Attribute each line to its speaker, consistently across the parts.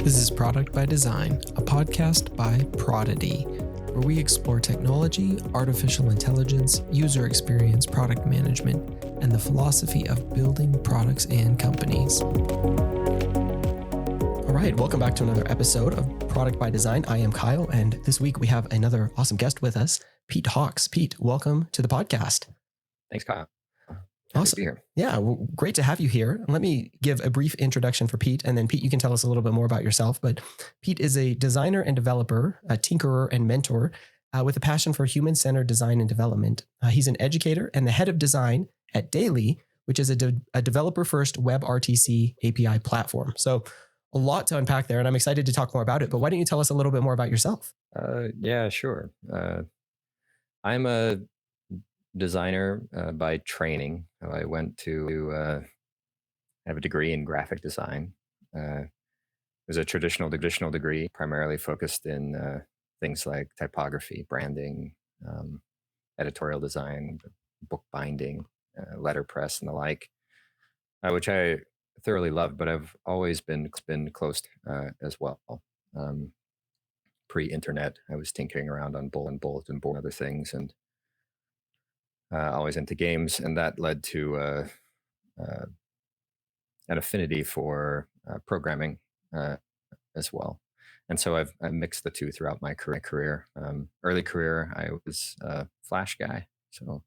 Speaker 1: This is Product by Design, a podcast by Prodigy, where we explore technology, artificial intelligence, user experience, product management, and the philosophy of building products and companies. All right, welcome back to another episode of Product by Design. I am Kyle, and this week we have another awesome guest with us, Pete Hawks. Pete, welcome to the podcast.
Speaker 2: Thanks, Kyle.
Speaker 1: Awesome. To be here. Yeah, well, great to have you here. Let me give a brief introduction for Pete, and then Pete, you can tell us a little bit more about yourself. But Pete is a designer and developer, a tinkerer and mentor with a passion for human-centered design and development. He's an educator and the head of design at Daily, which is a developer-first web RTC API platform. So a lot to unpack there, and I'm excited to talk more about it. But why don't you tell us a little bit more about yourself?
Speaker 2: Yeah, sure. I'm a designer by training. I went to have a degree in graphic design. It was a traditional degree, primarily focused in things like typography, branding, editorial design, book binding, letterpress, and the like, which I thoroughly loved. But I've always been close as well. Pre-internet, I was tinkering around on bulletin board and other things, and always into games, and that led to an affinity for programming as well. And so I've mixed the two throughout my career. Early career, I was a Flash guy, so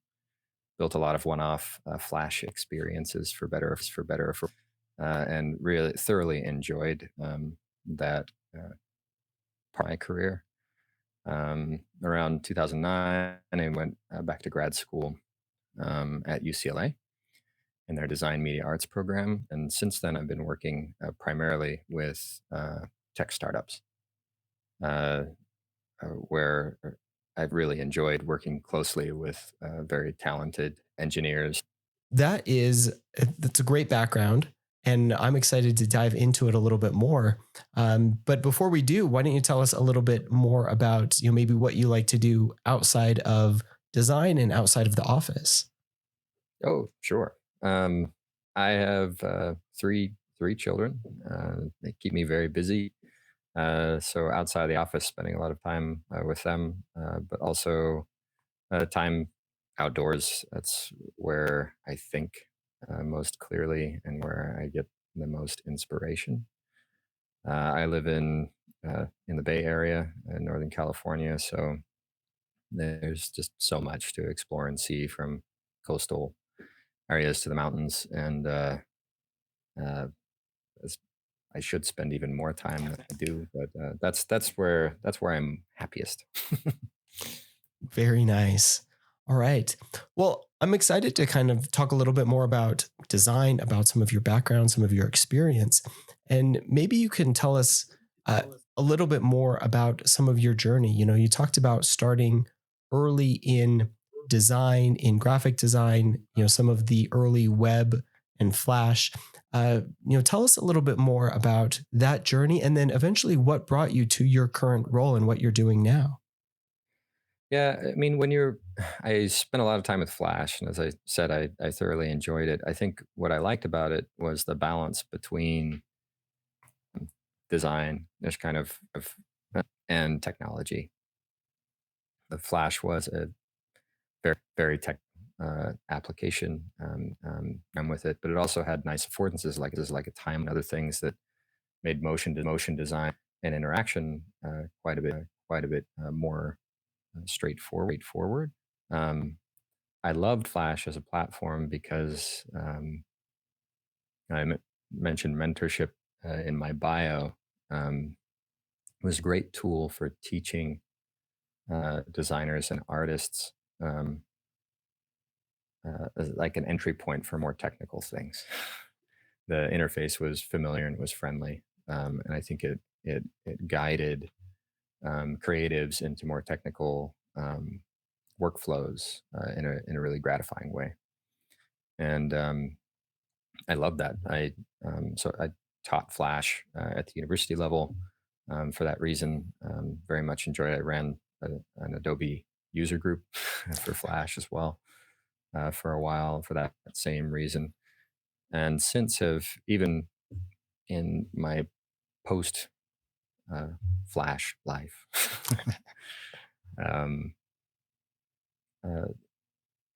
Speaker 2: built a lot of one-off Flash experiences for better, and really thoroughly enjoyed that part of my career. Around 2009, I went back to grad school at UCLA in their design media arts program. And since then, I've been working primarily with tech startups, where I've really enjoyed working closely with very talented engineers.
Speaker 1: That's a great background, and I'm excited to dive into it a little bit more. But before we do, why don't you tell us a little bit more about, maybe what you like to do outside of design and outside of the office?
Speaker 2: Oh, sure. I have three children. They keep me very busy. So outside the office, spending a lot of time with them, but also time outdoors. That's where I think most clearly and where I get the most inspiration. I live in the Bay Area in Northern California, so there's just so much to explore and see, from coastal areas to the mountains, and I should spend even more time than I do, but that's where I'm happiest.
Speaker 1: Very nice. All right. Well, I'm excited to kind of talk a little bit more about design, about some of your background, some of your experience, and maybe you can tell us a little bit more about some of your journey. You talked about starting early in design, in graphic design, some of the early web and Flash. Tell us a little bit more about that journey, and then eventually what brought you to your current role and what you're doing now.
Speaker 2: Yeah, I mean, I spent a lot of time with Flash, and as I said, I thoroughly enjoyed it. I think what I liked about it was the balance between design, this kind of and technology. The Flash was a very, very tech application. I'm with it, but it also had nice affordances, like a time and other things that made motion design and interaction quite a bit more straightforward. I loved Flash as a platform because mentioned mentorship in my bio. It was a great tool for teaching designers and artists, as like an entry point for more technical things. The interface was familiar and was friendly, and I think it guided creatives into more technical workflows in a really gratifying way. And I love that. So I taught Flash at the university level for that reason. Very much enjoyed it. I ran an Adobe user group for Flash as well for a while for that same reason. And since have, even in my post uh, Flash life. um, uh,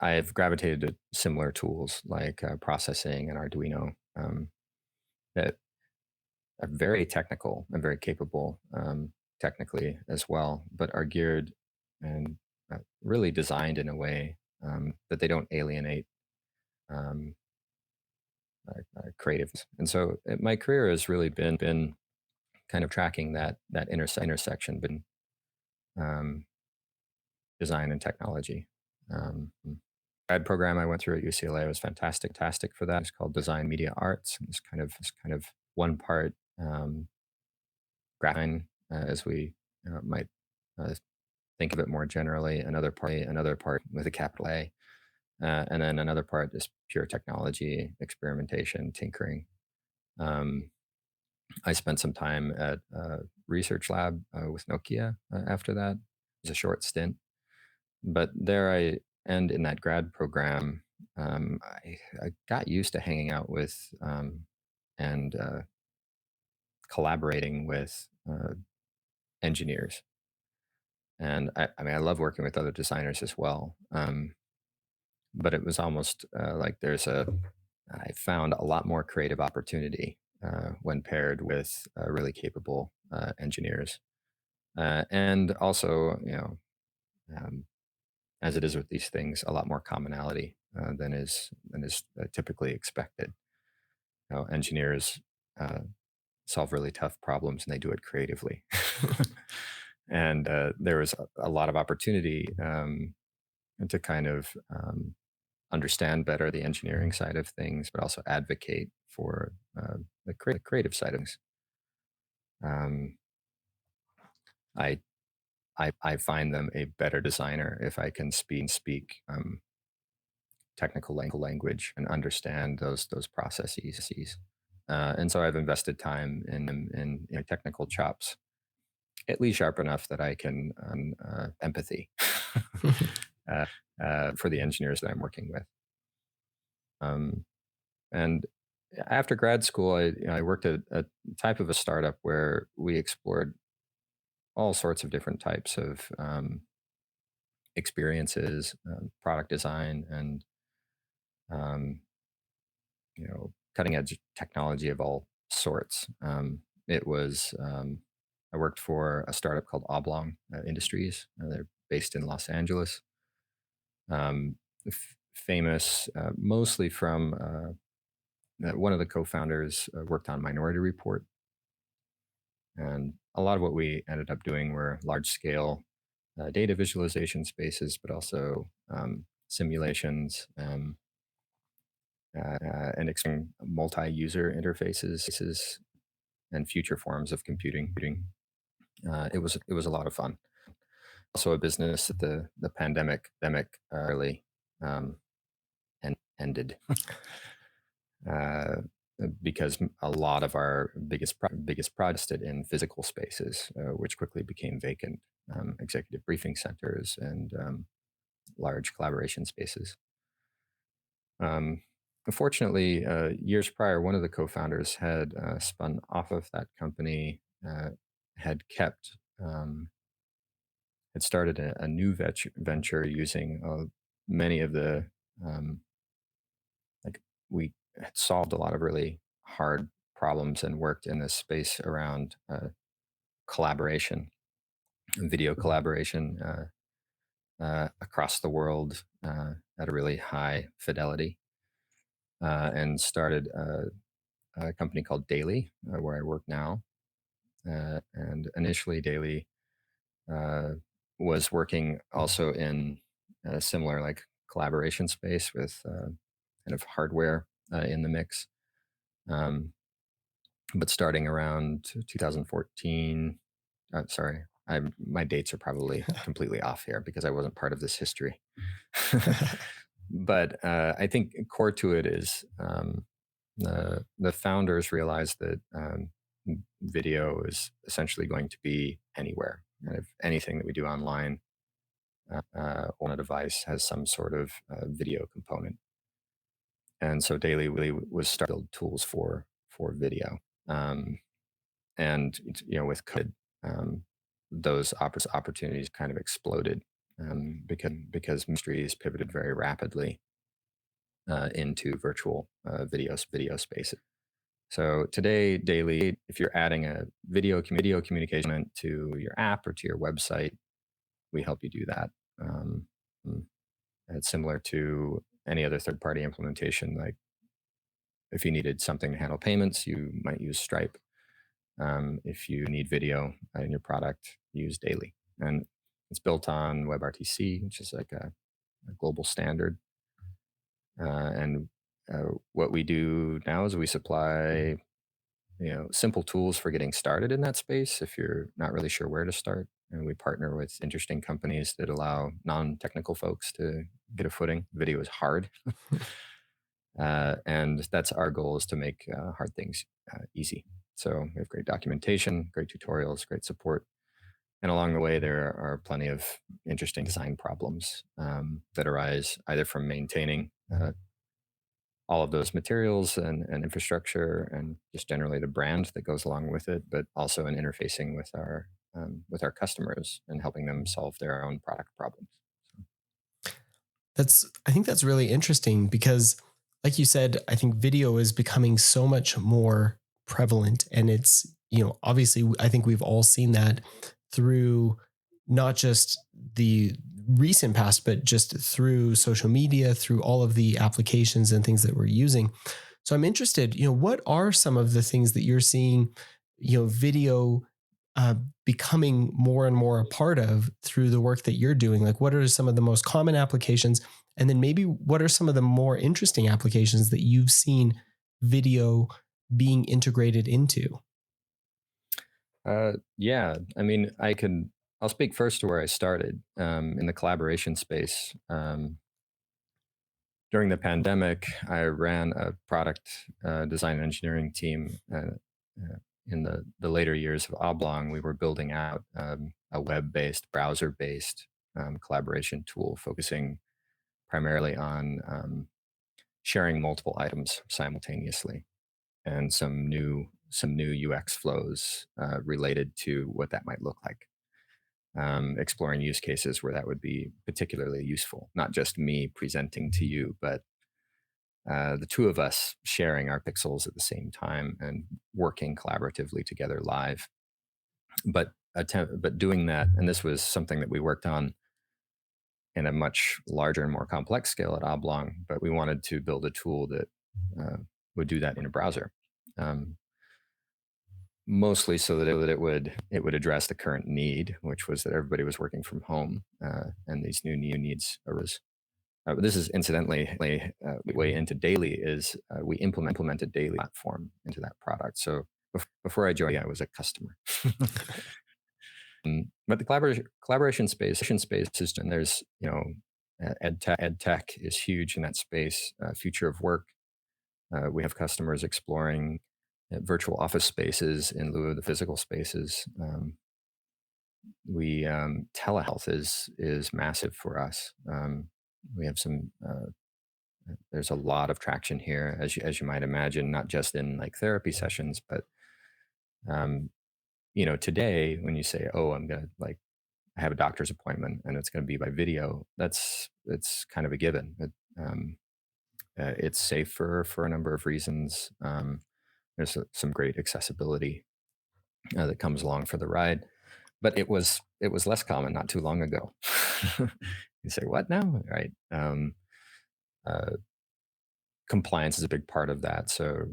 Speaker 2: I've gravitated to similar tools like processing and Arduino that are very technical and very capable technically as well, but are geared and really designed in a way that they don't alienate um, creatives. And so my career has really been kind of tracking that intersection between um, design and technology. Grad program I went through at UCLA was fantastic for that. It's called Design Media Arts. And it's kind of one part graphic, as we might uh, think of it more generally. Another part with a capital A, and then another part is pure technology, experimentation, tinkering. Um, I spent some time at a research lab with Nokia after that. It was a short stint, but there I and in that grad program, I got used to hanging out with and collaborating with engineers. And I mean, I love working with other designers as well. But it was almost like I found a lot more creative opportunity when paired with really capable engineers. And also, um, as it is with these things, a lot more commonality than is typically expected. Engineers solve really tough problems and they do it creatively. And there was a lot of opportunity to kind of understand better the engineering side of things, but also advocate for the creative side of things. Um, I, I find them a better designer if I can speak technical language and understand those processes. And so I've invested time in technical chops, at least sharp enough that I can empathy uh, for the engineers that I'm working with. Um, and after grad school, I worked at a type of a startup where we explored all sorts of different types of experiences, product design, and um, cutting edge technology of all sorts. It was I worked for a startup called Oblong Industries. They're based in Los Angeles. Famous mostly from one of the co-founders worked on Minority Report, and a lot of what we ended up doing were large scale data visualization spaces, but also simulations and multi-user interfaces and future forms of computing. It was a lot of fun. Also, a business that the pandemic early um, and ended uh, because a lot of our biggest projects did in physical spaces, which quickly became vacant. Executive briefing centers and large collaboration spaces. Um, Unfortunately, years prior, one of the co-founders had spun off of that company, had kept, had started a new venture using many of the, um, like we had solved a lot of really hard problems and worked in this space around collaboration, video collaboration across the world at a really high fidelity, and started a company called Daily, where I work now. And initially, Daily uh, was working also in a similar like collaboration space with kind of hardware in the mix. Um, but starting around 2014, sorry, my dates are probably completely off here because I wasn't part of this history. But I think core to it is the founders realized that video is essentially going to be anywhere. And if anything that we do online on a device has some sort of video component. And so Daily really was started to build tools for video. Um, and with COVID, um, those opportunities kind of exploded because industries pivoted very rapidly into virtual video spaces. So today, daily, if you're adding a video communication element to your app or to your website, we help you do that. Um, mm, it's similar to any other third-party implementation. Like if you needed something to handle payments, you might use Stripe. If you need video in your product, use Daily. And it's built on WebRTC, which is like a global standard. And what we do now is we supply simple tools for getting started in that space if you're not really sure where to start. And we partner with interesting companies that allow non-technical folks to get a footing. Video is hard. And that's our goal, is to make hard things easy. So we have great documentation, great tutorials, great support. And along the way, there are plenty of interesting design problems that arise either from maintaining all of those materials and infrastructure, and just generally the brand that goes along with it, but also in interfacing with our customers and helping them solve their own product problems.
Speaker 1: I think that's really interesting because, like you said, I think video is becoming so much more prevalent. And it's, obviously, I think we've all seen that through not just the recent past, but just through social media, through all of the applications and things that we're using. So I'm interested, what are some of the things that you're seeing, video uh, becoming more and more a part of through the work that you're doing? Like, what are some of the most common applications? And then maybe what are some of the more interesting applications that you've seen video being integrated into?
Speaker 2: Yeah, I mean, I'll speak first to where I started in the collaboration space. During the pandemic, I ran a product design and engineering team. In the later years of Oblong, we were building out a web-based, browser-based collaboration tool, focusing primarily on sharing multiple items simultaneously, and some new UX flows related to what that might look like. Exploring use cases where that would be particularly useful, not just me presenting to you, but the two of us sharing our pixels at the same time and working collaboratively together live. But doing that, and this was something that we worked on in a much larger and more complex scale at Oblong, but we wanted to build a tool that uh, would do that in a browser. Um, Mostly so that it would address the current need, which was that everybody was working from home, and these new needs arose. This is incidentally way into Daily is we implemented Daily platform into that product. So before I joined, I was a customer. But the collaboration space is, and there's ed tech is huge in that space. Future of work. We have customers exploring virtual office spaces in lieu of the physical spaces. We Telehealth is massive for us. We have some. There's a lot of traction here, as you might imagine, not just in like therapy sessions, but um, today when you say, "Oh, I'm gonna like I have a doctor's appointment and it's going to be by video," it's kind of a given. It's safe for a number of reasons. There's some great accessibility that comes along for the ride, but it was less common not too long ago. You say, "What now?" Right? Uh, Compliance is a big part of that. So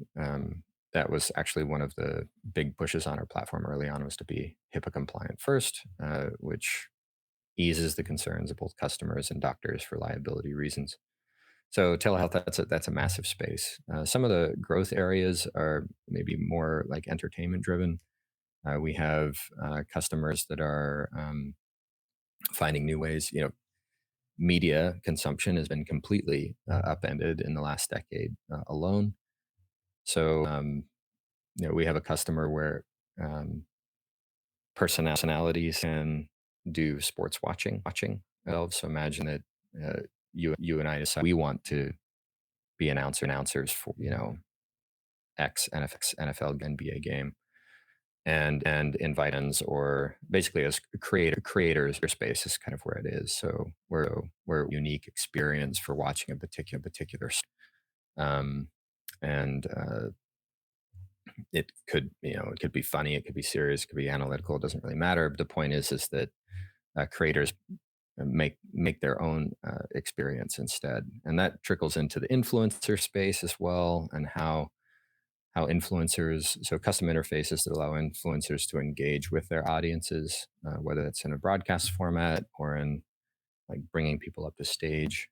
Speaker 2: that was actually one of the big pushes on our platform early on, was to be HIPAA compliant first, which eases the concerns of both customers and doctors for liability reasons. So telehealth, that's a massive space. Some of the growth areas are maybe more like entertainment driven. We have customers that are finding new ways. Media consumption has been completely upended in the last decade alone. So we have a customer where personalities can do sports watching. So imagine that you and I decide we want to be announcers for X NFL NBA game. and invite-ins, or basically as creators, your space is kind of where it is. So we're unique experience for watching a particular um, and it could, it could be funny, it could be serious, it could be analytical, it doesn't really matter. But the point is that creators make their own experience instead, and that trickles into the influencer space as well, and how influencers, so custom interfaces that allow influencers to engage with their audiences, whether it's in a broadcast format or in like bringing people up to stage,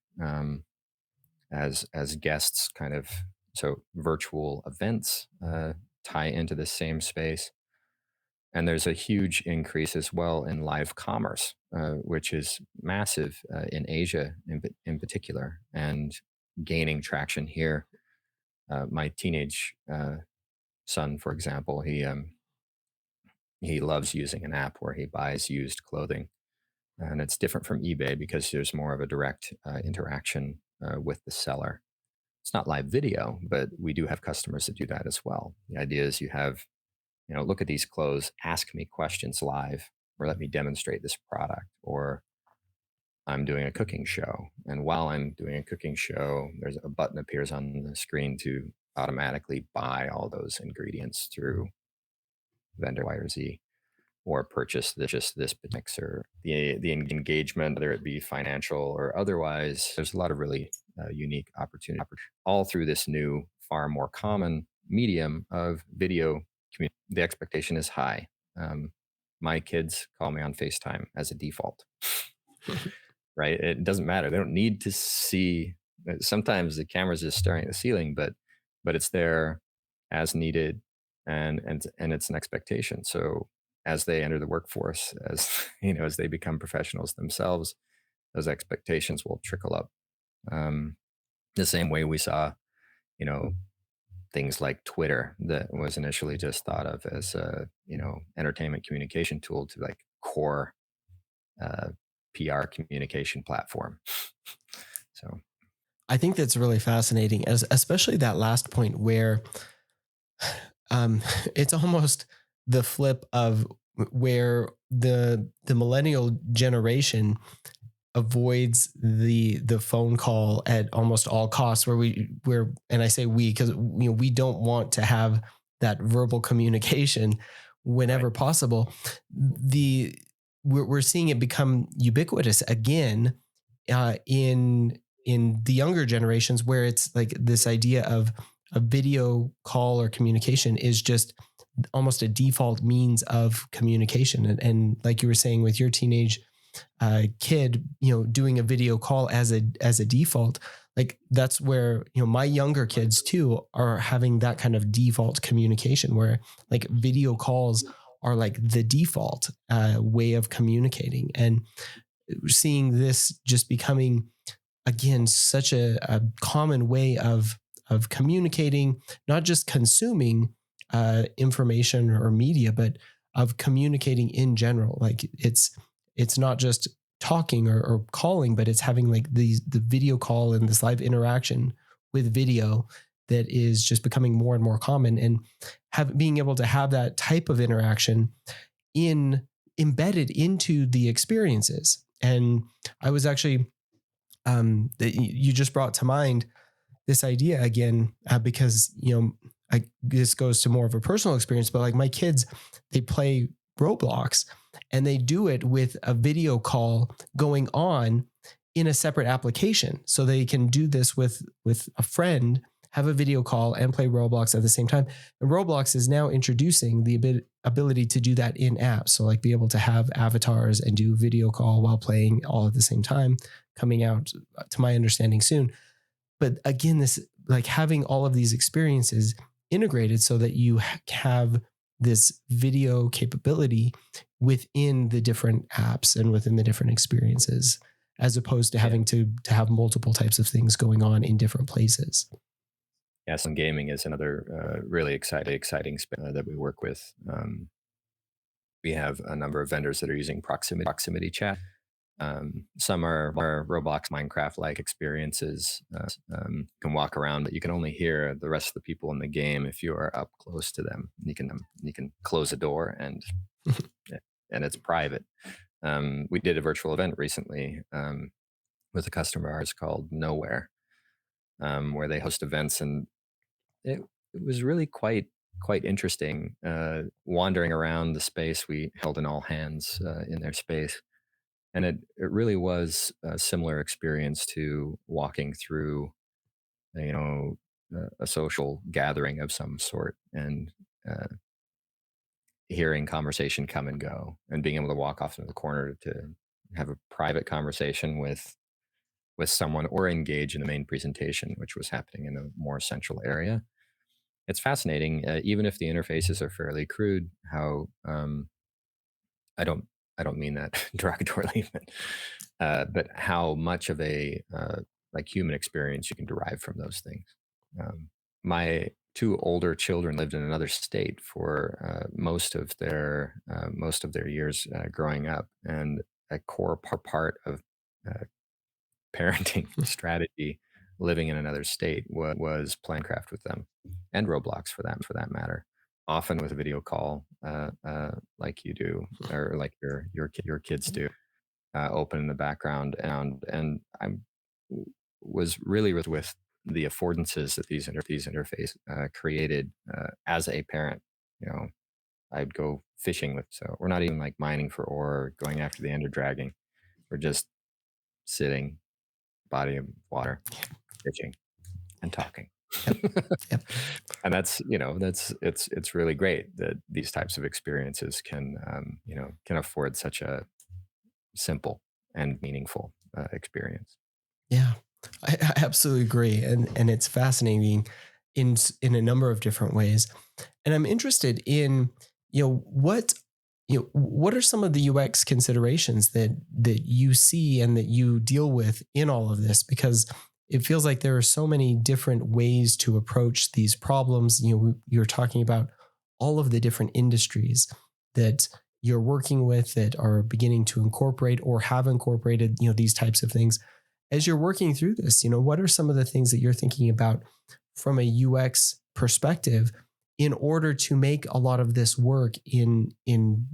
Speaker 2: as guests, kind of. So virtual events tie into the same space. And there's a huge increase as well in live commerce, which is massive in Asia in particular, and gaining traction here. My teenage son, for example, he loves using an app where he buys used clothing, and it's different from eBay because there's more of a direct interaction with the seller. It's not live video, but we do have customers that do that as well. The idea is you have, look at these clothes, ask me questions live, or let me demonstrate this product, or I'm doing a cooking show. And while I'm doing a cooking show, there's a button appears on the screen to automatically buy all those ingredients through vendor Y or Z, or purchase this mixer. The engagement, whether it be financial or otherwise, there's a lot of really unique opportunity all through this new, far more common medium of video. The expectation is high. My kids call me on FaceTime as a default, right? It doesn't matter. They don't need to see. Sometimes the camera's just staring at the ceiling, but it's there as needed, and it's an expectation. So as they enter the workforce, as as they become professionals themselves, those expectations will trickle up. Um, the same way we saw, you know, things like Twitter, that was initially just thought of as a entertainment communication tool, to like core uh, PR communication platform. So
Speaker 1: I think that's really fascinating, as especially that last point where it's almost the flip of where the millennial generation avoids the phone call at almost all costs, where and I say we because we don't want to have that verbal communication
Speaker 2: right,
Speaker 1: whenever possible. The we're seeing it become ubiquitous again in the younger generations, where it's like this idea of a video call or communication is just almost a default means of communication. And like you were saying with your teenage kid, doing a video call as a default, like that's where my younger kids too are having that kind of default communication, where like video calls are like the default way of communicating, and seeing this just becoming again such a common way of communicating, not just consuming information or media, but of communicating in general. Like it's not just talking or calling, but it's having like the video call and this live interaction with video that is just becoming more and more common, and being able to have that type of interaction in embedded into the experiences. And I was actually that you just brought to mind this idea again, because this goes to more of a personal experience, but like my kids, they play Roblox, and they do it with a video call going on in a separate application, so they can do this with a friend, have a video call and play Roblox at the same time. And Roblox is now introducing the ability to do that in apps, so like be able to have avatars and do video call while playing all at the same time, coming out to my understanding soon. But again, this like having all of these experiences integrated so that you have this video capability within the different apps and within the different experiences, as opposed to
Speaker 2: yeah,
Speaker 1: having to have multiple types of things going on in different places.
Speaker 2: yeah. Some gaming is another really exciting space that we work with. We have a number of vendors that are using proximity chat, Some are Roblox, Minecraft-like experiences. Can walk around, but you can only hear the rest of the people in the game if you are up close to them. You can close a door and it's private. We did a virtual event recently with a customer of ours called Nowhere, where they host events, and it, it was really quite interesting wandering around the space. We held an all hands in their space, and it really was a similar experience to walking through, you know, a social gathering of some sort, and uh, hearing conversation come and go, and being able to walk off into the corner to have a private conversation with someone, or engage in the main presentation, which was happening in a more central area. It's fascinating, even if the interfaces are fairly crude. How I don't I don't mean that derogatorily, but how much of a like human experience you can derive from those things. My two older children lived in another state for most of their years growing up, and a core part of uh, parenting strategy living in another state was playing craft with them, and Roblox for that matter, often with a video call, like you do, or like your kids do, open in the background. And I was really with the affordances that these interface created as a parent. You know, I'd go fishing with, so we're not even like mining for ore or going after the ender dragging. We're just sitting, body of water, pitching and talking.
Speaker 1: Yep. Yep.
Speaker 2: And that's, it's really great that these types of experiences can, can afford such a simple and meaningful experience.
Speaker 1: Yeah, I absolutely agree, and it's fascinating in a number of different ways. And I'm interested in what are some of the UX considerations that you see and that you deal with in all of this, because it feels like there are so many different ways to approach these problems. You're talking about all of the different industries that you're working with that are beginning to incorporate or have incorporated these types of things. As you're working through this, what are some of the things that you're thinking about from a UX perspective in order to make a lot of this work in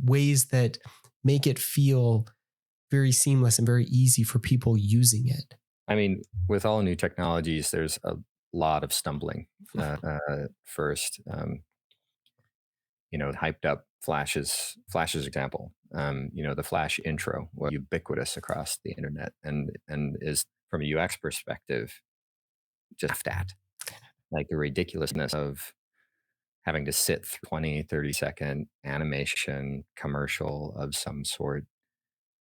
Speaker 1: ways that make it feel very seamless and very easy for people using it?
Speaker 2: I mean, with all new technologies, there's a lot of stumbling first. Hyped up Flash's example. The Flash intro was ubiquitous across the internet, and is, from a UX perspective, just laughed at. Like the ridiculousness of having to sit through 20, 30-second animation commercial of some sort.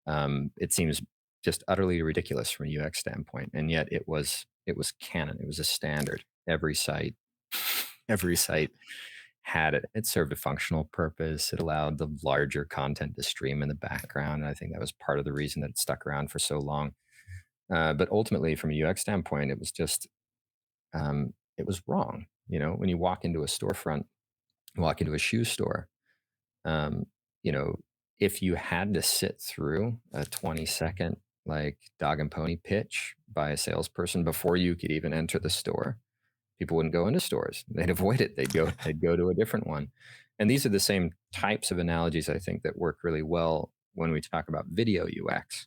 Speaker 2: It seems just utterly ridiculous from a UX standpoint, and yet it was canon. It was a standard. Every site had it. It served a functional purpose. It allowed the larger content to stream in the background. And I think that was part of the reason that it stuck around for so long. But ultimately, from a UX standpoint, it was wrong. When you walk into a storefront, walk into a shoe store, um, you know, if you had to sit through a 20-second like dog and pony pitch by a salesperson before you could even enter the store, people wouldn't go into stores. They'd avoid it. They'd go to a different one. And these are the same types of analogies, I think, that work really well when we talk about video UX.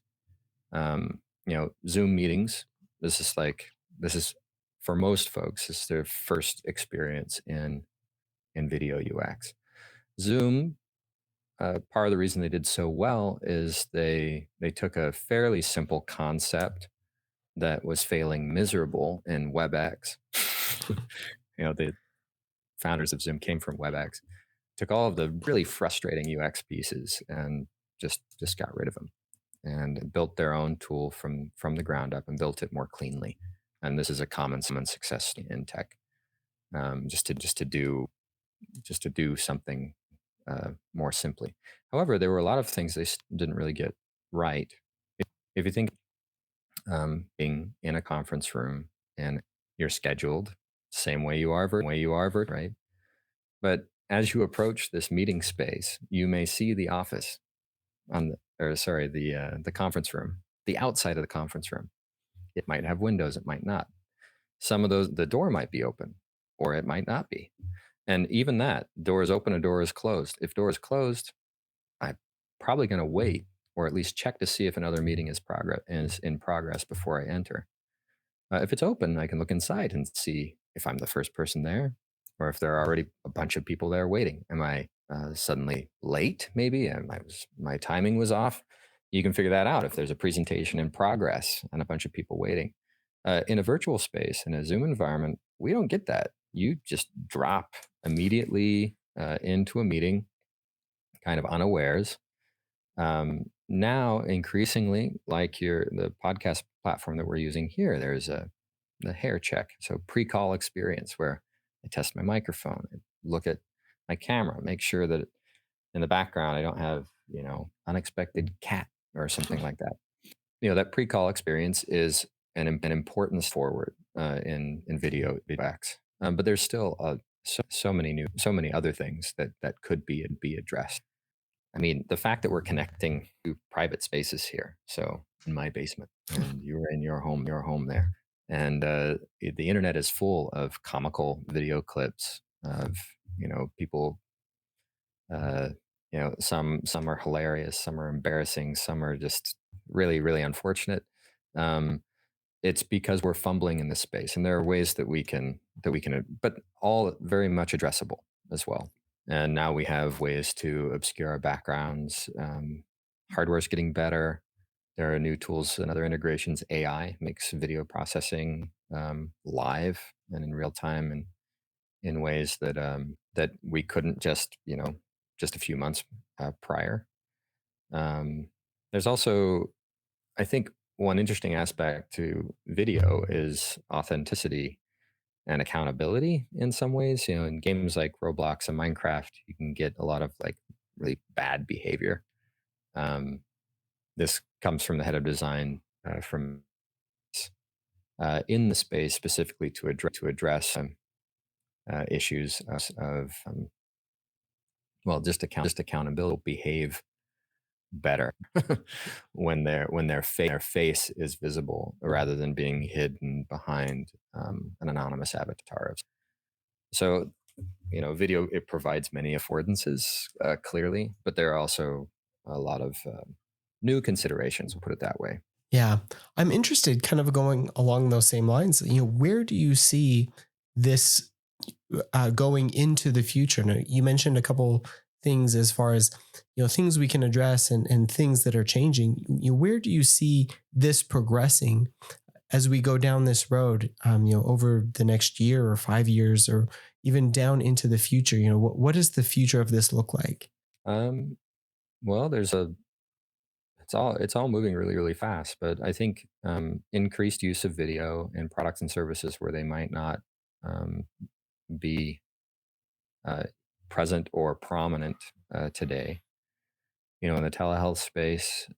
Speaker 2: Zoom meetings. This is for most folks, this is their first experience in video UX. Zoom, part of the reason they did so well is they took a fairly simple concept that was failing miserable in WebEx. The founders of Zoom came from WebEx, took all of the really frustrating UX pieces and just got rid of them, and built their own tool from the ground up and built it more cleanly. And this is a common success in tech, just to do something more simply. However, there were a lot of things they didn't really get right. If you think, being in a conference room and you're scheduled same way you are, right? But as you approach this meeting space, you may see the office on the, or sorry, the conference room the outside of the conference room. It might have windows, it might not. Some of those, the door might be open, or it might not be. And even that, door is open, a door is closed. If door is closed, I'm probably going to wait, or at least check to see if another meeting is in progress before I enter. If it's open, I can look inside and see if I'm the first person there, or if there are already a bunch of people there waiting. Am I suddenly late? Maybe my timing was off. You can figure that out if there's a presentation in progress and a bunch of people waiting. In a virtual space, in a Zoom environment, we don't get that. You just drop immediately into a meeting, kind of unawares. Now, increasingly, like the podcast platform that we're using here, there's the hair check, so pre-call experience where I test my microphone, I look at my camera, make sure that in the background I don't have unexpected cat or something like that. That pre-call experience is an important forward in video backs. But there's still so many other things that could be addressed. I mean, the fact that we're connecting to private spaces here. So in my basement, and you're in your home there, and the internet is full of comical video clips of people. Uh, some are hilarious, some are embarrassing, some are just really really unfortunate. Um, it's because we're fumbling in this space, and there are ways that we can, but all very much addressable as well. And now we have ways to obscure our backgrounds. Hardware's getting better. There are new tools and other integrations. AI makes video processing live and in real time, and in ways that we couldn't just a few months prior. There's also, I think, one interesting aspect to video is authenticity and accountability in some ways. In games like Roblox and Minecraft, you can get a lot of like really bad behavior. Um, this comes from the head of design from in the space specifically to address issues of just accountability. Behave better when their face is visible rather than being hidden behind an anonymous avatar. So, video, it provides many affordances, clearly, but there are also a lot of new considerations. We'll put it that way.
Speaker 1: Yeah. I'm interested kind of going along those same lines. Where do you see this going into the future? Now, you mentioned a couple things as far as things we can address and things that are changing. Where do you see this progressing as we go down this road? Over the next year or 5 years, or even down into the future. What does the future of this look like?
Speaker 2: Um, well, it's all moving really really fast, but I think increased use of video in products and services where they might not um, be uh, present or prominent today. In the telehealth space,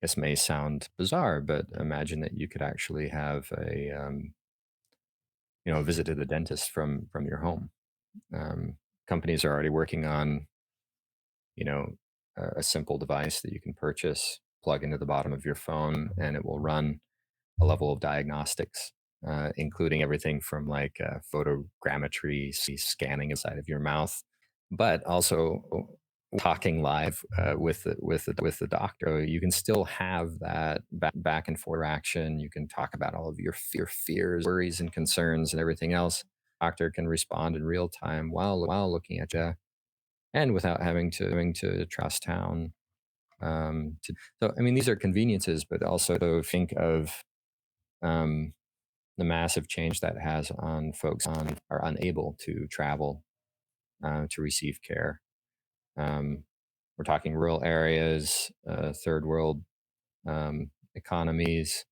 Speaker 2: this may sound bizarre, but imagine that you could actually have a visit to the dentist from your home. Um, Companies are already working on you know a simple device that you can purchase, plug into the bottom of your phone, and it will run a level of diagnostics, including everything from like photogrammetry, scanning inside of your mouth, but also talking live with the doctor. You can still have that back and forth interaction. You can talk about all of your fears, worries, and concerns, and everything else. Doctor can respond in real time while looking at you, and without having to trust town. So, I mean, these are conveniences, but also think of um, the massive change that has on folks on are unable to travel to receive care. Um, we're talking rural areas, third world economies,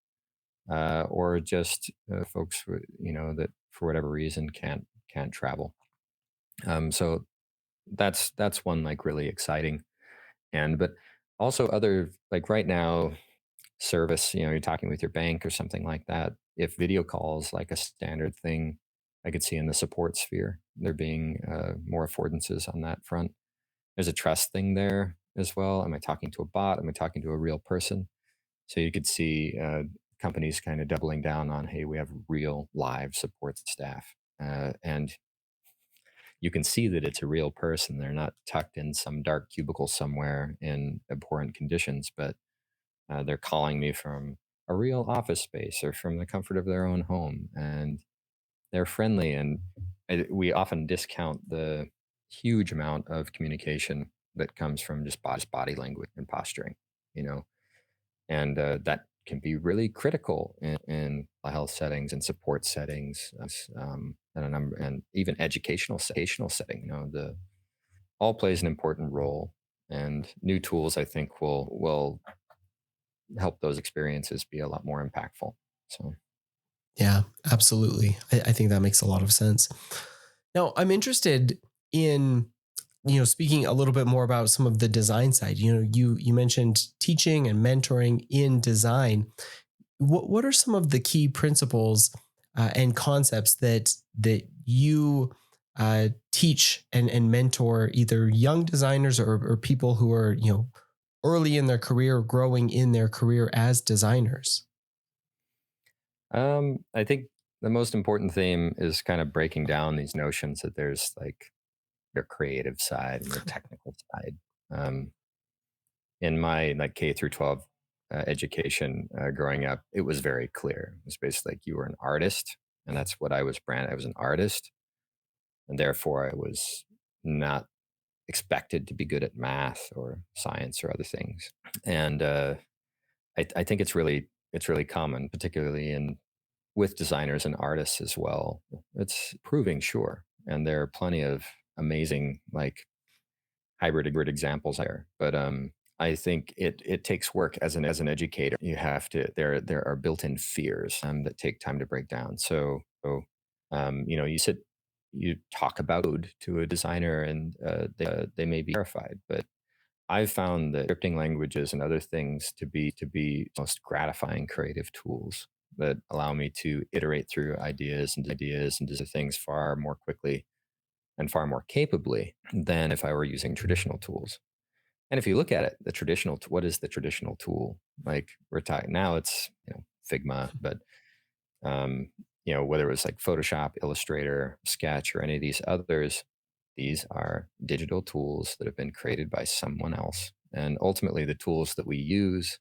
Speaker 2: or just folks that for whatever reason can't travel. So that's one like really exciting, and but also other like right now service, you're talking with your bank or something like that. If video calls like a standard thing, I could see in the support sphere there being more affordances on that front. There's a trust thing there as well. Am I talking to a bot? Am I talking to a real person? So you could see companies kind of doubling down on, hey, we have real live support staff. And you can see that it's a real person. They're not tucked in some dark cubicle somewhere in abhorrent conditions, but they're calling me from a real office space or from the comfort of their own home. And they're friendly. And we often discount the huge amount of communication that comes from just body language and posturing, you know, and that can be really critical in health settings and support settings, and a number, and even educational setting. You know, the all plays an important role, and new tools I think will help those experiences be a lot more impactful. So,
Speaker 1: Yeah, absolutely. I think that makes a lot of sense. Now, I'm interested in, speaking a little bit more about some of the design side. You mentioned teaching and mentoring in design. What are some of the key principles and concepts that you teach and mentor either young designers or people who are early in their career, growing in their career as designers?
Speaker 2: I think the most important theme is kind of breaking down these notions that there's like your creative side and your technical side. Um, in my like K through 12 education growing up, it was very clear. It was basically like you were an artist, and that's what I was branded. I was an artist, and therefore I was not expected to be good at math or science or other things. And I think it's really common, particularly in with designers and artists as well. It's proving sure, and there are plenty of amazing like hybrid examples there. But I think it takes work as an educator. You have to there are built-in fears that take time to break down. You talk about code to a designer, and they may be terrified, but I've found that scripting languages and other things to be most gratifying creative tools that allow me to iterate through ideas and do things far more quickly and far more capably than if I were using traditional tools. And if you look at it, what is the traditional tool? Like we're talking now, it's Figma, but um, whether it was like Photoshop, Illustrator, Sketch, or any of these others, these are digital tools that have been created by someone else. And ultimately, the tools that we use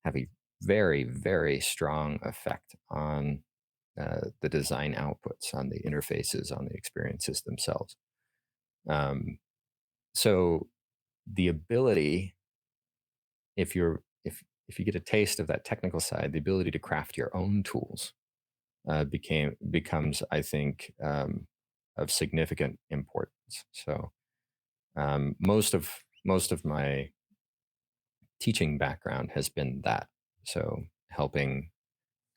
Speaker 2: have a very, very strong effect on the design outputs, on the interfaces, on the experiences themselves. Um, so the ability, if you get a taste of that technical side, the ability to craft your own tools becomes, I think, of significant importance. So most of my teaching background has been that. So helping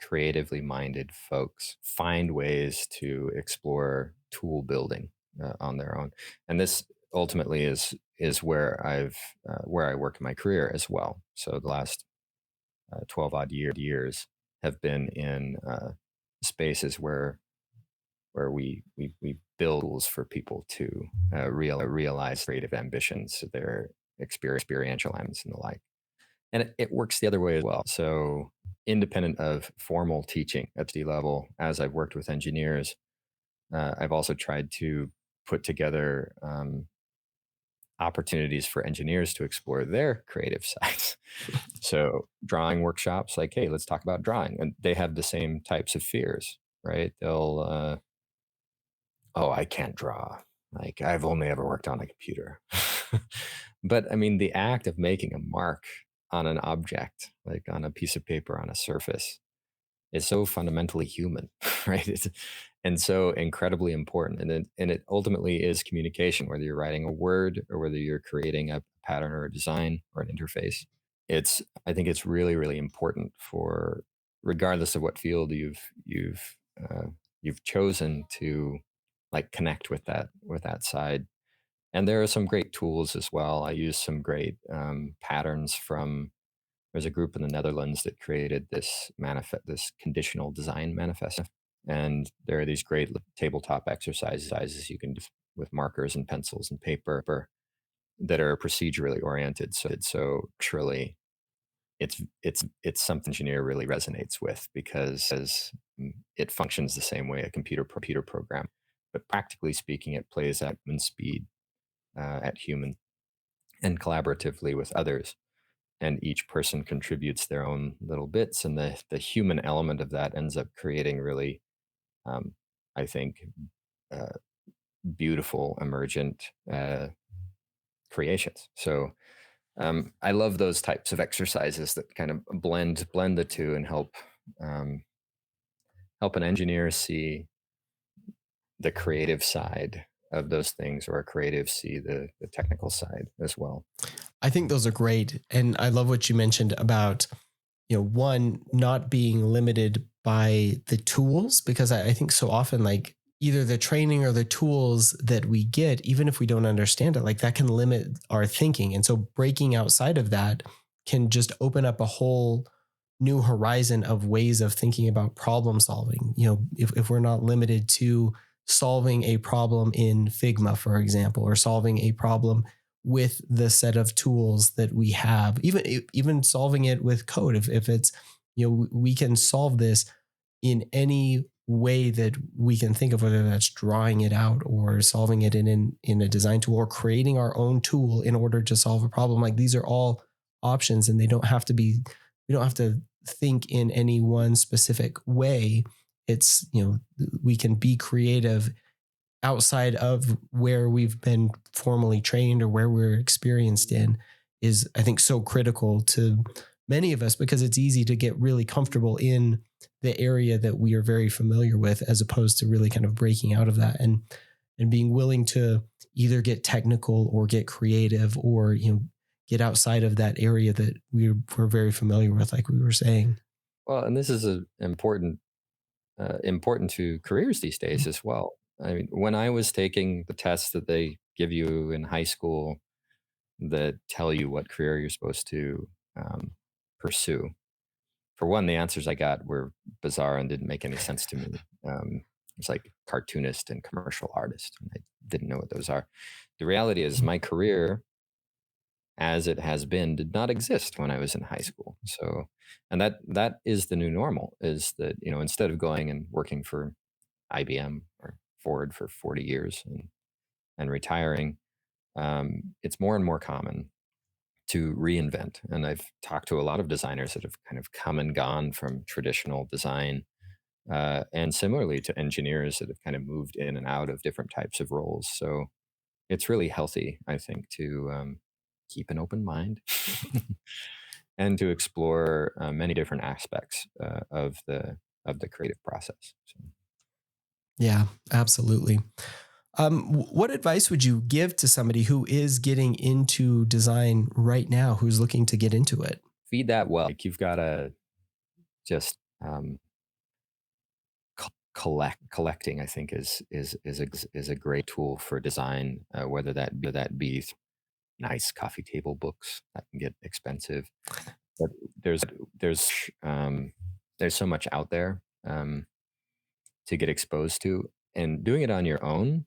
Speaker 2: creatively minded folks find ways to explore tool building on their own, and this ultimately is where I work in my career as well. So the last 12 odd years have been in spaces where we build tools for people to realize creative ambitions, their experiential ends and the like. And it works the other way as well. So independent of formal teaching at the level, as I've worked with engineers, I've also tried to put together opportunities for engineers to explore their creative sides. So drawing workshops, like, hey, let's talk about drawing, and they have the same types of fears, right? Oh, I can't draw. Like, I've only ever worked on a computer. But I mean, the act of making a mark on an object, like on a piece of paper on a surface, is so fundamentally human, right? And so incredibly important. And it ultimately is communication, whether you're writing a word or whether you're creating a pattern or a design or an interface. I think it's really, really important for, regardless of what field you've chosen to like connect with that side. And there are some great tools as well. I use some great patterns from. There's a group in the Netherlands that created this conditional design manifest, and there are these great tabletop exercises you can do with markers and pencils and paper that are procedurally oriented. So surely it's something engineer really resonates with because it functions the same way a computer program, but practically speaking, it plays at human speed, at human and collaboratively with others, and each person contributes their own little bits, and the human element of that ends up creating really, um, I think, uh, beautiful emergent creations. So I love those types of exercises that kind of blend the two and um, help an engineer see the creative side of those things, or a creative see the technical side as well.
Speaker 1: I think those are great. And I love what you mentioned about, one, not being limited by the tools, because I think so often, like, either the training or the tools that we get, even if we don't understand it, like, that can limit our thinking. And so breaking outside of that can just open up a whole new horizon of ways of thinking about problem solving. If we're not limited to solving a problem in Figma, for example, or solving a problem with the set of tools that we have, even solving it with code. If it's, we can solve this in any way that we can think of, whether that's drawing it out or solving it in a design tool or creating our own tool in order to solve a problem. Like, these are all options, and they don't have to be, we don't have to think in any one specific way. It's, we can be creative outside of where we've been formally trained or where we're experienced in, is, I think, so critical to many of us, because it's easy to get really comfortable in the area that we are very familiar with, as opposed to really kind of breaking out of that and being willing to either get technical or get creative, or, get outside of that area that we're very familiar with, like we were saying.
Speaker 2: Well, and this is important to careers these days as well. I mean, when I was taking the tests that they give you in high school that tell you what career you're supposed to pursue, for one, the answers I got were bizarre and didn't make any sense to me. It's like cartoonist and commercial artist, and I didn't know what those are. The reality is, my career, as it has been, did not exist when I was in high school. So, and that is the new normal. Is that, instead of going and working for IBM or Ford for 40 years and retiring, it's more and more common to reinvent. And I've talked to a lot of designers that have kind of come and gone from traditional design, and similarly to engineers that have kind of moved in and out of different types of roles. So it's really healthy, I think, to keep an open mind and to explore many different aspects of the creative process. So.
Speaker 1: Yeah, absolutely. What advice would you give to somebody who is getting into design right now, who's looking to get into it?
Speaker 2: Feed that well. Like, you've got to just collecting. I think is a great tool for design. Whether that be nice coffee table books that can get expensive, but there's there's um, there's so much out there to get exposed to, and doing it on your own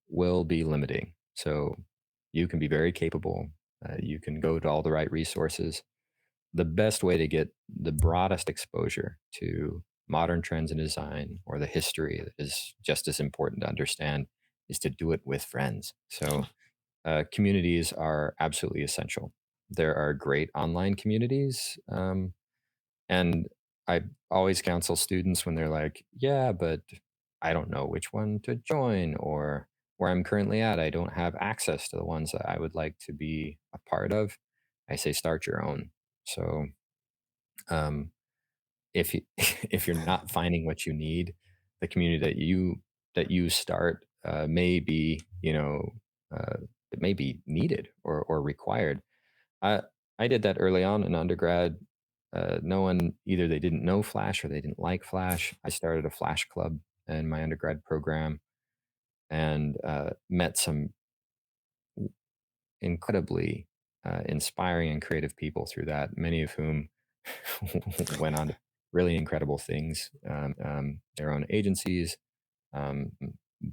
Speaker 2: will be limiting. So you can be very capable. You can go to all the right resources. The best way to get the broadest exposure to modern trends in design, or the history that is just as important to understand, is to do it with friends. So communities are absolutely essential. There are great online communities, and I always counsel students when they're like, "Yeah, but I don't know which one to join, or where I'm currently at, I don't have access to the ones that I would like to be a part of." I say, start your own. So um, if you if you're not finding what you need, the community that you start may be, it may be needed or required. I I did that early on in undergrad. No one, either they didn't know Flash or they didn't like Flash. I started a Flash club in my undergrad program, and met some incredibly inspiring and creative people through that, many of whom went on to really incredible things, their own agencies, um,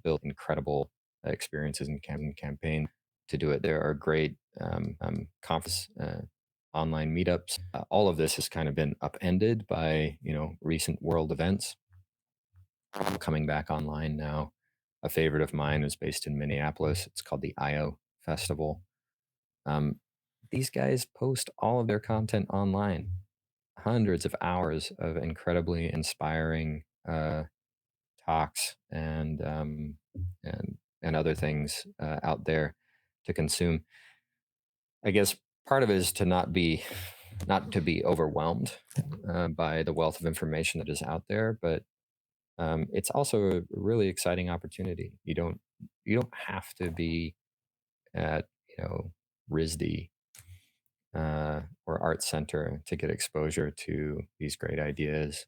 Speaker 2: built incredible experiences and campaign to do it. There are great conferences. online meetups. All of this has kind of been upended by recent world events coming back online now. A favorite of mine is based in Minneapolis. It's called the IO Festival. Um, these guys post all of their content online, hundreds of hours of incredibly inspiring talks and other things out there to consume. I guess part of it is to not to be overwhelmed by the wealth of information that is out there, but it's also a really exciting opportunity. You don't have to be at RISD or Art Center to get exposure to these great ideas.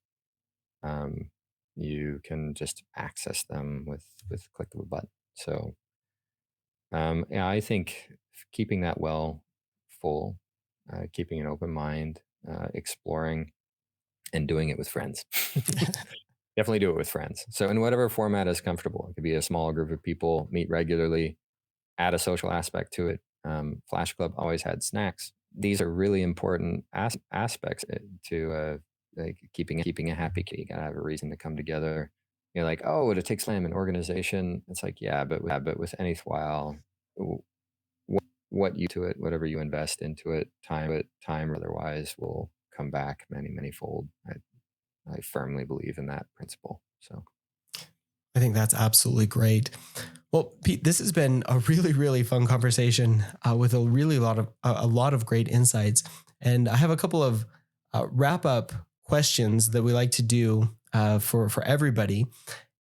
Speaker 2: Um, you can just access them with click of a button. So yeah, I think keeping that well full, keeping an open mind, exploring, and doing it with friends. Definitely do it with friends. So in whatever format is comfortable, it could be a small group of people, meet regularly, add a social aspect to it. Flash Club always had snacks. These are really important aspects to like keeping a happy kid. You gotta have a reason to come together. You're like, oh, it takes time and organization. It's like, yeah, but with any while, what you to it, whatever you invest into it, time or otherwise, will come back many fold. I firmly believe in that principle. So
Speaker 1: I think that's absolutely great. Well, Pete, this has been a really, really fun conversation with a lot of great insights. And I have a couple of wrap up questions that we like to do for everybody.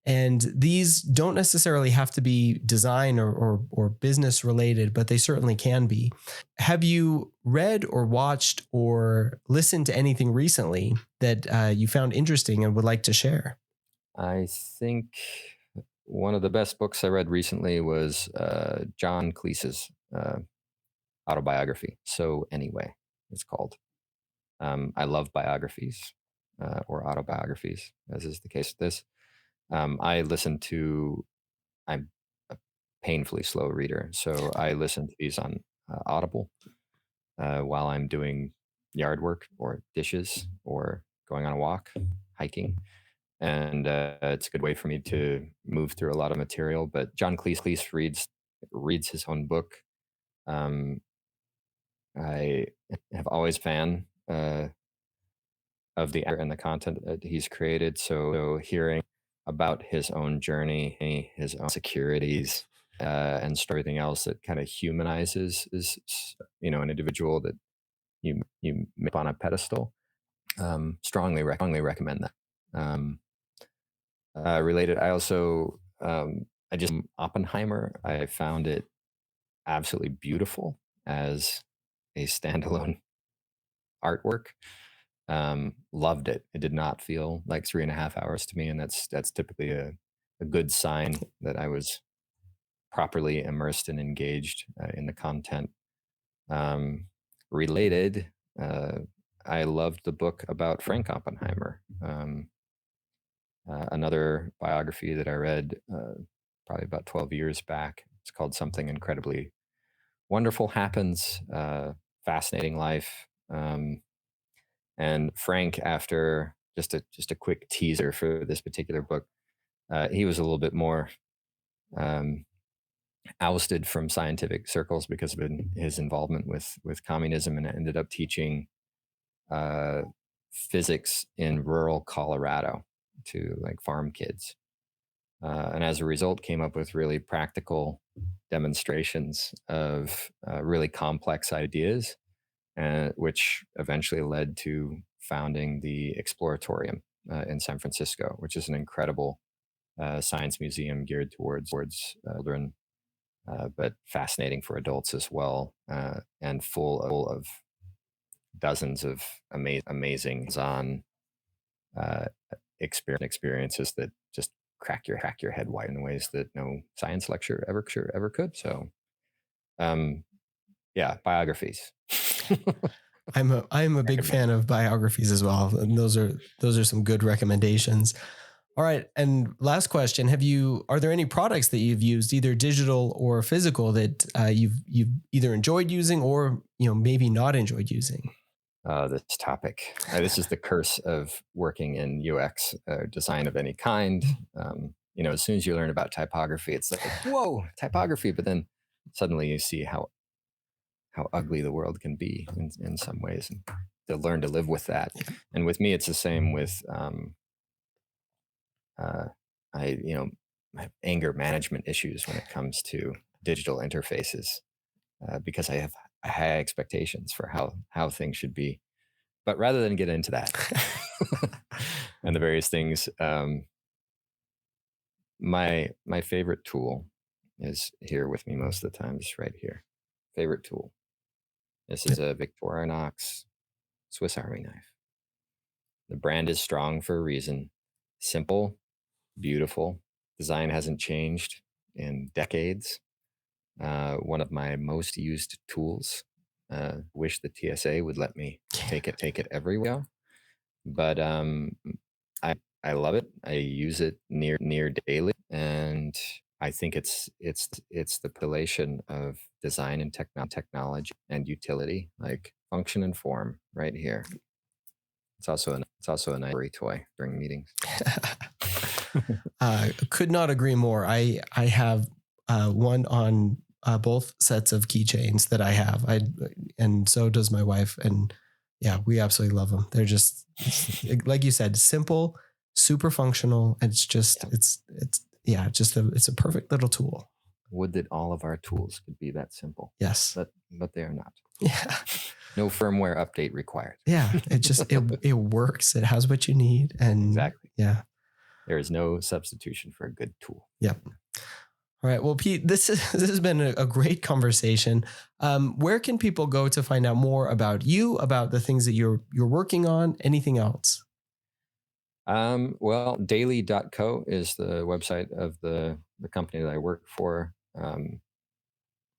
Speaker 1: And these don't necessarily have to be design or business related, but they certainly can be. Have you read or watched or listened to anything recently that you found interesting and would like to share?
Speaker 2: I think one of the best books I read recently was John Cleese's autobiography. So anyway, it's called. I love biographies or autobiographies, as is the case with this. I listen to. I'm a painfully slow reader, so I listen to these on Audible while I'm doing yard work or dishes or going on a walk, hiking, and it's a good way for me to move through a lot of material. But John Cleese reads his own book. Um, I have always fan of the actor and the content that he's created. So hearing about his own journey, his own securities, and everything else that kind of humanizes is an individual that you make on a pedestal. Strongly recommend that. Related, I also I just Oppenheimer. I found it absolutely beautiful as a standalone artwork. Loved it. It did not feel like 3.5 hours to me, and that's typically a good sign that I was properly immersed and engaged in the content. Um, Related, uh, I loved the book about Frank Oppenheimer. Another biography that I read probably about 12 years back. It's called Something Incredibly Wonderful Happens. Fascinating life. And Frank, after just a quick teaser for this particular book, he was a little bit more um, ousted from scientific circles because of his involvement with communism, and ended up teaching uh, physics in rural Colorado to like farm kids. And as a result, came up with really practical demonstrations of really complex ideas, which eventually led to founding the Exploratorium in San Francisco, which is an incredible science museum geared towards children, but fascinating for adults as well, and full of dozens of amazing on uh, experiences that just crack your head wide in ways that no science lecture ever could. So, um, yeah, biographies.
Speaker 1: I'm a big
Speaker 2: Recommend.
Speaker 1: fan of biographies as well, and those are some good recommendations. All right. And last question, are there any products that you've used, either digital or physical, that you've either enjoyed using or, maybe not enjoyed using?
Speaker 2: This topic. This is the curse of working in UX design of any kind. As soon as you learn about typography, it's like, whoa, typography. But then suddenly you see how ugly the world can be in some ways, and to learn to live with that. And with me, it's the same with uh, I have anger management issues when it comes to digital interfaces because I have high expectations for how things should be. But rather than get into that and the various things, my favorite tool is here with me most of the time, just right here. Favorite tool. This is a Victorinox Swiss Army knife. The brand is strong for a reason. Simple, beautiful. Design hasn't changed in decades. One of my most used tools. Wish the TSA would let me take it everywhere. But I love it. I use it near daily, and I think it's the relation of design and technology and utility, like function and form, right here. It's also a nice toy during meetings.
Speaker 1: Could not agree more. I have one on both sets of keychains that I have. And so does my wife. And yeah, we absolutely love them. They're just, like you said, simple, super functional. And it's a perfect little tool.
Speaker 2: Would that all of our tools could be that simple.
Speaker 1: Yes.
Speaker 2: But they are not.
Speaker 1: Yeah.
Speaker 2: No firmware update required.
Speaker 1: Yeah. It works. It has what you need. And
Speaker 2: exactly.
Speaker 1: Yeah.
Speaker 2: There is no substitution for a good tool.
Speaker 1: Yep. All right. Well, Pete, this has been a great conversation. Where can people go to find out more about you, about the things that you're working on, anything else?
Speaker 2: Well, daily.co is the website of the company that I work for.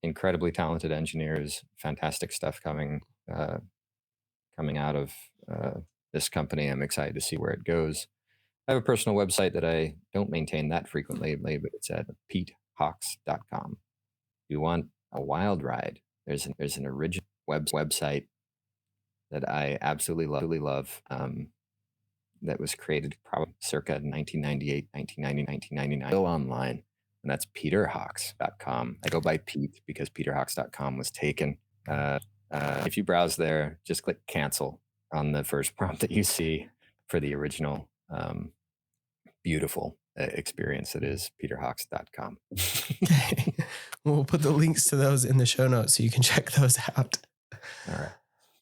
Speaker 2: Incredibly talented engineers, fantastic stuff coming out of this company. I'm excited to see where it goes. I have a personal website that I don't maintain that frequently, but it's at petehawks.com. If you want a wild ride, there's an original website that I absolutely love that was created probably circa 1998, 1990, 1999, still online, and that's peterhawks.com. I go by Pete because peterhawks.com was taken. If you browse there, just click cancel on the first prompt that you see for the original beautiful experience that is peterhawks.com.
Speaker 1: Okay. We'll put the links to those in the show notes so you can check those out.
Speaker 2: All right.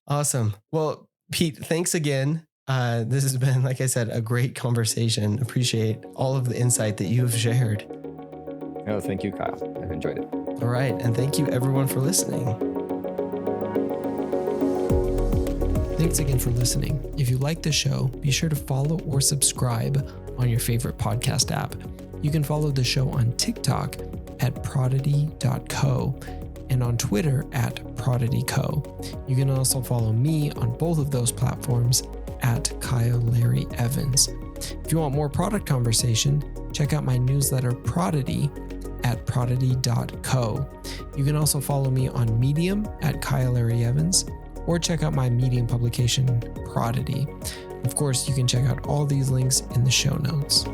Speaker 1: Awesome. Well, Pete, thanks again. This has been, like I said, a great conversation. Appreciate all of the insight that you have shared.
Speaker 2: Oh, thank you, Kyle. I've enjoyed it.
Speaker 1: All right. And thank you everyone for listening. Thanks again for listening. If you like the show, be sure to follow or subscribe on your favorite podcast app. You can follow the show on TikTok at prodigy.co and on Twitter at prodigyco. You can also follow me on both of those platforms at Kyle Larry Evans. If you want more product conversation, check out my newsletter Prodigy at prodigy.co. You can also follow me on Medium at Kyle Larry Evans, or check out my Medium publication, Prodigy. Of course, you can check out all these links in the show notes.